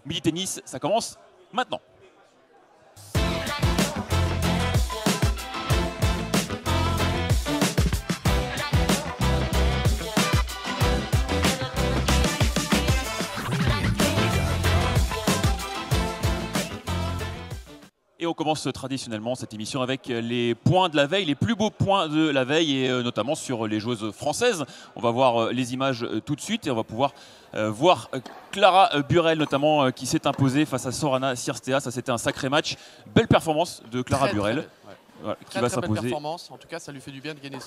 Midi Tennis, ça commence maintenant. Et on commence traditionnellement cette émission avec les points de la veille, les plus beaux points de la veille, et notamment sur les joueuses françaises. On va voir les images tout de suite et on va pouvoir voir Clara Burel notamment qui s'est imposée face à Sorana Cirstea. Ça, c'était un sacré match. Belle performance de Clara Burel. Ouais. Voilà, qui très va belle s'imposer. performance. En tout cas, ça lui fait du bien de gagner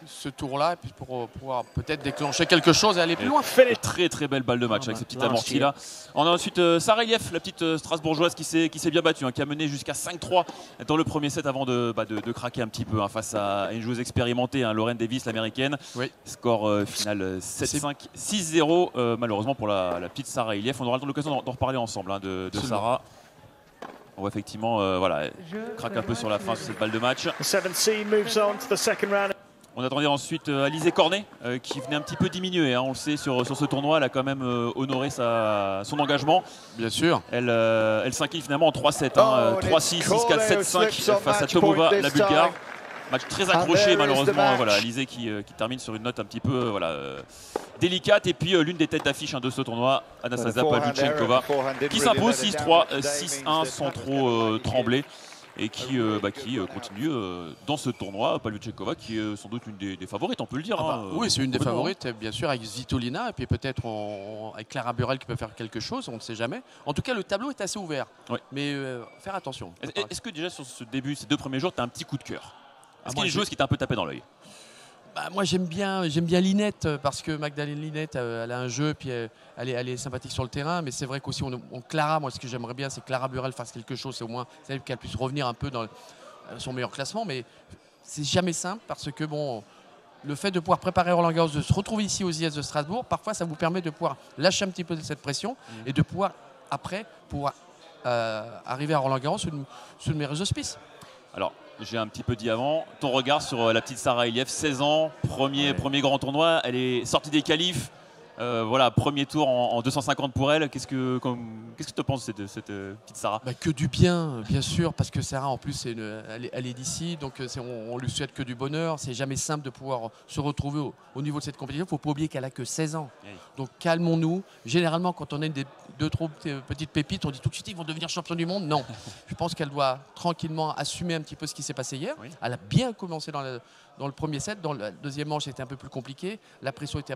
ce tour-là, et puis pour pouvoir peut-être déclencher quelque chose et aller plus loin. Très très belle balle de match avec ces petites amorties là. On a ensuite Sarah Elief, la petite Strasbourgeoise qui s'est bien battue, qui a mené jusqu'à 5-3 dans le premier set avant de craquer un petit peu face à une joueuse expérimentée, Lauren Davis, l'américaine. Oui. Score final 7-5, 6-0 malheureusement pour la petite Sarah Elief. On aura l'occasion d'en reparler ensemble de Sarah. On voit effectivement, voilà, elle craque un peu sur la fin sur cette balle de match. On attendait ensuite Alizé Cornet qui venait un petit peu diminuer, on le sait, sur ce tournoi. Elle a quand même honoré son engagement. Bien sûr. Elle s'incline finalement en 3-7. 3-6, 6-4, 7-5 face à Tomova, la Bulgare. Match très accroché malheureusement. Voilà, Alizé qui termine sur une note un petit peu délicate. Et puis l'une des têtes d'affiche de ce tournoi, Anastasia Pavlyuchenkova, qui s'impose 6-3, 6-1 sans trop trembler. Et qui continue dans ce tournoi. Pavlyuchenkova qui est sans doute une des favorites, on peut le dire. Oui, c'est une des favorites, bien sûr, avec Svitolina, et puis peut-être avec Clara Burel qui peut faire quelque chose, on ne sait jamais. En tout cas, le tableau est assez ouvert, mais faire attention. Est-ce que déjà sur ces deux premiers jours, tu as un petit coup de cœur? Est-ce qu'il y a une joueuse qui t'a un peu tapé dans l'œil? Moi j'aime bien Linette, parce que Magdalene Linette, elle a un jeu, puis elle est sympathique sur le terrain, mais c'est vrai qu'aussi Clara, moi ce que j'aimerais bien, c'est que Clara Burel fasse quelque chose, c'est au moins qu'elle puisse revenir un peu dans son meilleur classement, mais c'est jamais simple, parce que le fait de pouvoir préparer Roland Garros, de se retrouver ici aux IS de Strasbourg, parfois ça vous permet de pouvoir lâcher un petit peu de cette pression et de pouvoir après arriver à Roland Garros sous de meilleurs auspices. Alors, j'ai un petit peu dit avant, ton regard sur la petite Sarah Elief, 16 ans, premier grand tournoi, elle est sortie des qualifs, voilà, premier tour en 250 pour elle. Qu'est-ce que tu penses de cette petite Sarah? Que du bien, bien sûr, parce que Sarah en plus elle est d'ici, donc on lui souhaite que du bonheur. C'est jamais simple de pouvoir se retrouver au niveau de cette compétition. Il ne faut pas oublier qu'elle a que 16 ans. Oui. Donc calmons-nous. Généralement, quand on a deux trop petites pépites, on dit tout de suite ils vont devenir champions du monde. Non, je pense qu'elle doit tranquillement assumer un petit peu ce qui s'est passé hier. Oui. Elle a bien commencé dans le premier set. Dans le deuxième manche, c'était un peu plus compliqué. La pression était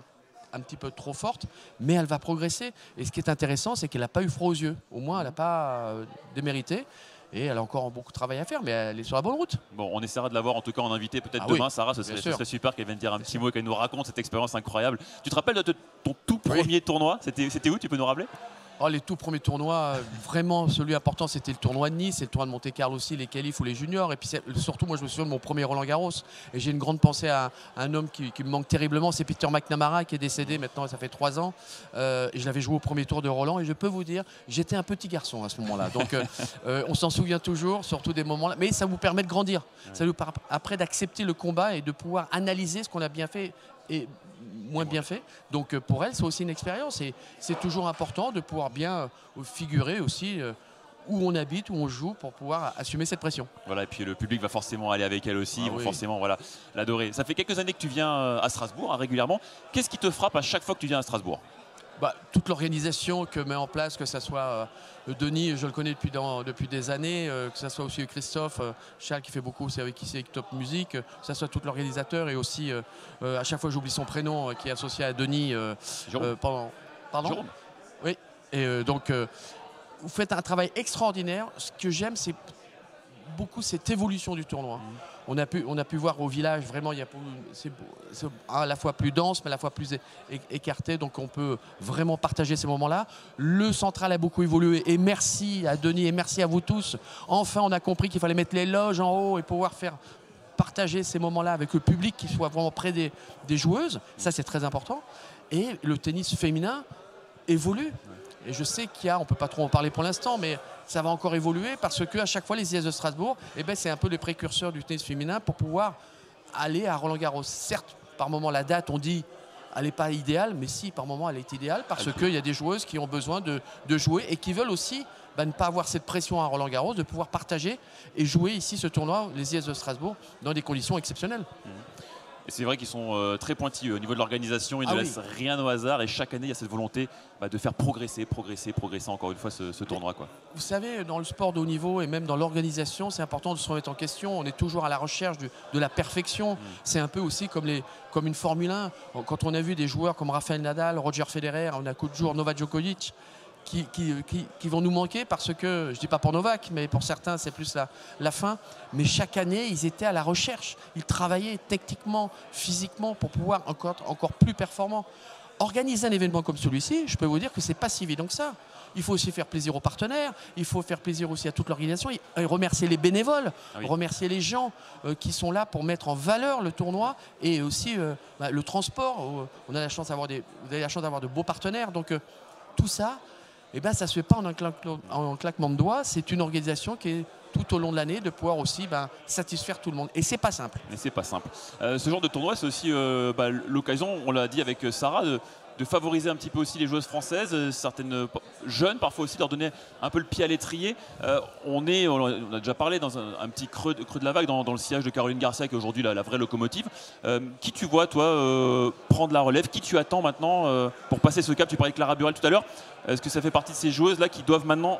un petit peu trop forte, mais elle va progresser. Et ce qui est intéressant, c'est qu'elle n'a pas eu froid aux yeux. Au moins, elle n'a pas démérité. Et elle a encore beaucoup de travail à faire, mais elle est sur la bonne route. Bon, on essaiera de l'avoir en tout cas en invité peut-être demain, Sarah. Ce serait super qu'elle vienne dire un petit mot et qu'elle nous raconte cette expérience incroyable. Tu te rappelles de ton tout premier tournoi? C'était où? Tu peux nous rappeler? Les tout premiers tournois, vraiment, celui important, c'était le tournoi de Nice, et le tournoi de Monte-Carlo aussi, les qualifs ou les juniors. Et puis surtout, moi, je me souviens de mon premier Roland Garros. Et j'ai une grande pensée à un homme qui me manque terriblement, c'est Peter McNamara, qui est décédé maintenant, ça fait 3 ans. Et je l'avais joué au premier tour de Roland. Et je peux vous dire, j'étais un petit garçon à ce moment-là. Donc, on s'en souvient toujours, surtout des moments-là. Mais ça vous permet de grandir. Ça vous permet après d'accepter le combat et de pouvoir analyser ce qu'on a bien fait et moins bien fait. Donc pour elle, c'est aussi une expérience, et c'est toujours important de pouvoir bien figurer aussi où on habite, où on joue, pour pouvoir assumer cette pression. Voilà, et puis le public va forcément aller avec elle aussi, ils vont forcément l'adorer. Ça fait quelques années que tu viens à Strasbourg régulièrement. Qu'est-ce qui te frappe à chaque fois que tu viens à Strasbourg? Toute l'organisation que met en place, que ce soit Denis, je le connais depuis des années, que ce soit aussi Christophe, Charles qui fait beaucoup, c'est avec qui c'est avec Top Music, que ce soit tout l'organisateur, et aussi à chaque fois j'oublie son prénom, qui est associé à Denis pendant. Pardon. Jérôme. Oui. Et donc vous faites un travail extraordinaire. Ce que j'aime, c'est beaucoup cette évolution du tournoi. On a pu voir au village, vraiment, c'est à la fois plus dense, mais à la fois plus écarté. Donc on peut vraiment partager ces moments-là. Le central a beaucoup évolué. Et merci à Denis et merci à vous tous. Enfin, on a compris qu'il fallait mettre les loges en haut et pouvoir faire partager ces moments-là avec le public qui soit vraiment près des joueuses. Ça, c'est très important. Et le tennis féminin évolue. Et je sais on ne peut pas trop en parler pour l'instant, mais ça va encore évoluer, parce qu'à chaque fois, les IS de Strasbourg, c'est un peu les précurseurs du tennis féminin pour pouvoir aller à Roland Garros. Certes, par moment, la date, on dit elle n'est pas idéale, mais si, par moment, elle est idéale parce qu'il y a des joueuses qui ont besoin de jouer et qui veulent aussi ne pas avoir cette pression à Roland-Garros, de pouvoir partager et jouer ici ce tournoi, les IS de Strasbourg, dans des conditions exceptionnelles. Et c'est vrai qu'ils sont très pointilleux au niveau de l'organisation, ils ne laissent rien au hasard et chaque année il y a cette volonté de faire progresser encore une fois ce tournoi, quoi. Vous savez, dans le sport de haut niveau et même dans l'organisation, c'est important de se remettre en question. On est toujours à la recherche de la perfection. C'est un peu aussi comme une Formule 1. Quand on a vu des joueurs comme Rafael Nadal, Roger Federer, on a toujours Novak Djokovic, qui vont nous manquer parce que, je ne dis pas pour Novak, mais pour certains c'est plus la fin. Mais chaque année, ils étaient à la recherche. Ils travaillaient techniquement, physiquement pour pouvoir encore plus performants. Organiser un événement comme celui-ci, je peux vous dire que ce n'est pas si évident que ça. Il faut aussi faire plaisir aux partenaires, il faut faire plaisir aussi à toute l'organisation, et remercier les bénévoles, remercier les gens qui sont là pour mettre en valeur le tournoi et aussi le transport. On a la chance d'avoir vous avez la chance d'avoir de beaux partenaires. Donc tout ça, ça ne se fait pas en un claquement de doigts. C'est une organisation qui est tout au long de l'année de pouvoir aussi satisfaire tout le monde. Et c'est pas simple. Et c'est pas simple. Ce genre de tournoi, c'est aussi l'occasion, on l'a dit avec Sarah, de favoriser un petit peu aussi les joueuses françaises, certaines jeunes, parfois aussi leur donner un peu le pied à l'étrier. On a déjà parlé dans un petit creux de la vague dans le sillage de Caroline Garcia, qui est aujourd'hui la vraie locomotive. Qui tu vois, toi, prendre la relève? Qui tu attends maintenant pour passer ce cap? Tu parlais de Clara Burel tout à l'heure. Est-ce que ça fait partie de ces joueuses-là qui doivent maintenant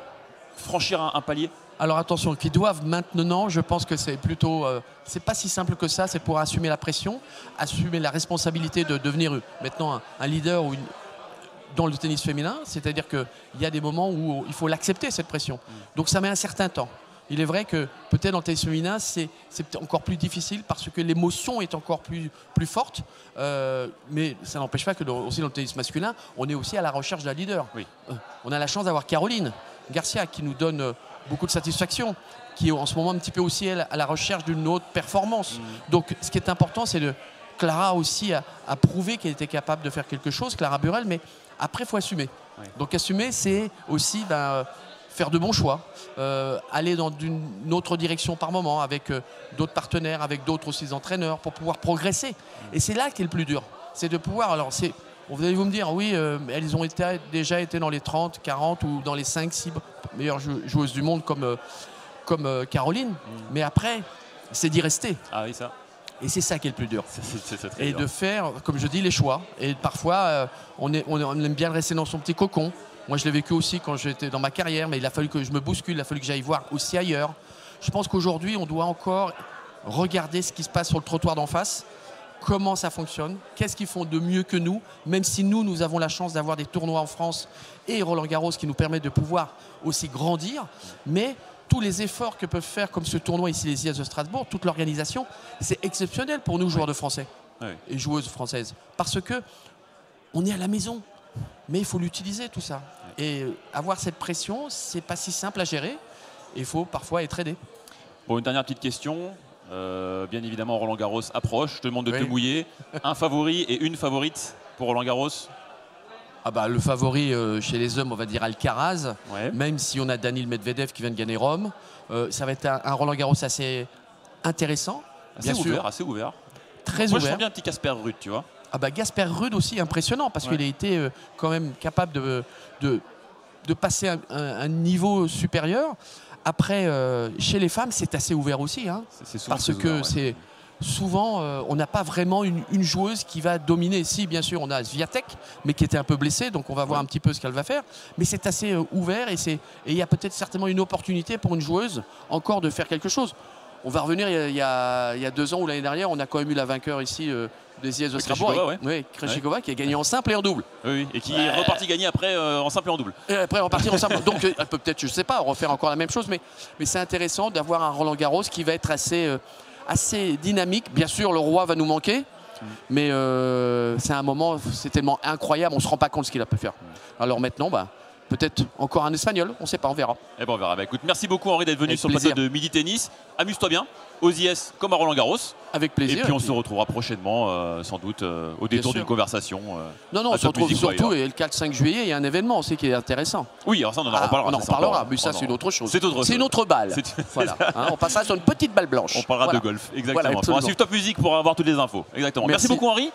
franchir un palier? Alors attention, qui doivent maintenant, je pense que c'est plutôt, c'est pas si simple que ça, c'est pour assumer la pression, assumer la responsabilité de devenir maintenant un leader dans le tennis féminin, c'est-à-dire qu'il y a des moments où il faut l'accepter cette pression. Donc ça met un certain temps. Il est vrai que peut-être dans le tennis féminin, c'est encore plus difficile parce que l'émotion est encore plus forte. Mais ça n'empêche pas que aussi dans le tennis masculin, on est aussi à la recherche d'un leader. Oui. On a la chance d'avoir Caroline Garcia qui nous donne beaucoup de satisfaction, qui est en ce moment un petit peu aussi elle, à la recherche d'une autre performance. Donc ce qui est important, c'est de Clara aussi a prouvé qu'elle était capable de faire quelque chose, Clara Burel, mais après il faut assumer. Oui. Donc assumer, c'est aussi faire de bons choix, aller dans une autre direction par moment avec d'autres partenaires, avec d'autres aussi entraîneurs pour pouvoir progresser. Et c'est là qui est le plus dur. C'est de pouvoir, alors vous allez me dire, oui, elles ont déjà été dans les 30, 40 ou dans les 5, 6 meilleures joueuses du monde comme Caroline. Mais après, c'est d'y rester. Ah oui, ça. Et c'est ça qui est le plus dur. C'est très et dur. De faire, comme je dis, les choix. Et parfois, on aime bien rester dans son petit cocon. Moi, je l'ai vécu aussi quand j'étais dans ma carrière, mais il a fallu que je me bouscule, il a fallu que j'aille voir aussi ailleurs. Je pense qu'aujourd'hui, on doit encore regarder ce qui se passe sur le trottoir d'en face, comment ça fonctionne, qu'est-ce qu'ils font de mieux que nous, même si nous avons la chance d'avoir des tournois en France et Roland-Garros qui nous permettent de pouvoir aussi grandir, mais tous les efforts que peuvent faire comme ce tournoi ici, les IS de Strasbourg, toute l'organisation, c'est exceptionnel pour nous, joueurs de français et joueuses françaises, parce que on est à la maison. Mais il faut l'utiliser tout ça. Et avoir cette pression, c'est pas si simple à gérer. Il faut parfois être aidé. Bon, une dernière petite question. Bien évidemment, Roland Garros approche. Je te demande de te mouiller. Un favori et une favorite pour Roland Garros? Le favori chez les hommes, on va dire Alcaraz. Même si on a Daniil Medvedev qui vient de gagner Rome. Ça va être un Roland Garros assez intéressant. Assez ouvert. Très ouvert. Je sens bien un petit Casper Ruud, tu vois. Gasper Ruud aussi impressionnant parce qu'il a été quand même capable de passer un niveau supérieur. Après, chez les femmes, c'est assez ouvert aussi. Parce que souvent, on n'a pas vraiment une joueuse qui va dominer. Si, bien sûr, on a Swiatek, mais qui était un peu blessée, donc on va voir un petit peu ce qu'elle va faire. Mais c'est assez ouvert et il y a peut-être certainement une opportunité pour une joueuse encore de faire quelque chose. On va revenir il y a 2 ans ou l'année dernière, on a quand même eu la vainqueur ici des IS de Strasbourg. Krejcikova qui a gagné en simple et en double. Oui, et qui est reparti gagner après en simple et en double. Et après repartir en simple. Donc elle peut peut-être, je ne sais pas, refaire encore la même chose, mais c'est intéressant d'avoir un Roland Garros qui va être assez dynamique. Bien sûr, le roi va nous manquer, mais c'est un moment, c'est tellement incroyable, on ne se rend pas compte de ce qu'il a pu faire. Alors maintenant, peut-être encore un Espagnol, on ne sait pas, on verra. Et on verra. Écoute, merci beaucoup Henri d'être venu sur le plateau de Midi Tennis. Amuse-toi bien, aux IS comme à Roland Garros. Avec plaisir. Et puis on se retrouvera prochainement, sans doute, au détour d'une conversation. Non, on se retrouve surtout, et le 4-5 juillet, il y a un événement aussi qui est intéressant. Oui, alors ça on en reparlera. On en reparlera, mais ça c'est une autre chose. C'est une autre balle. Voilà. On passera sur une petite balle blanche. On parlera de golf, exactement. On va suivre Top Music pour avoir toutes les infos. Exactement. Merci beaucoup Henri.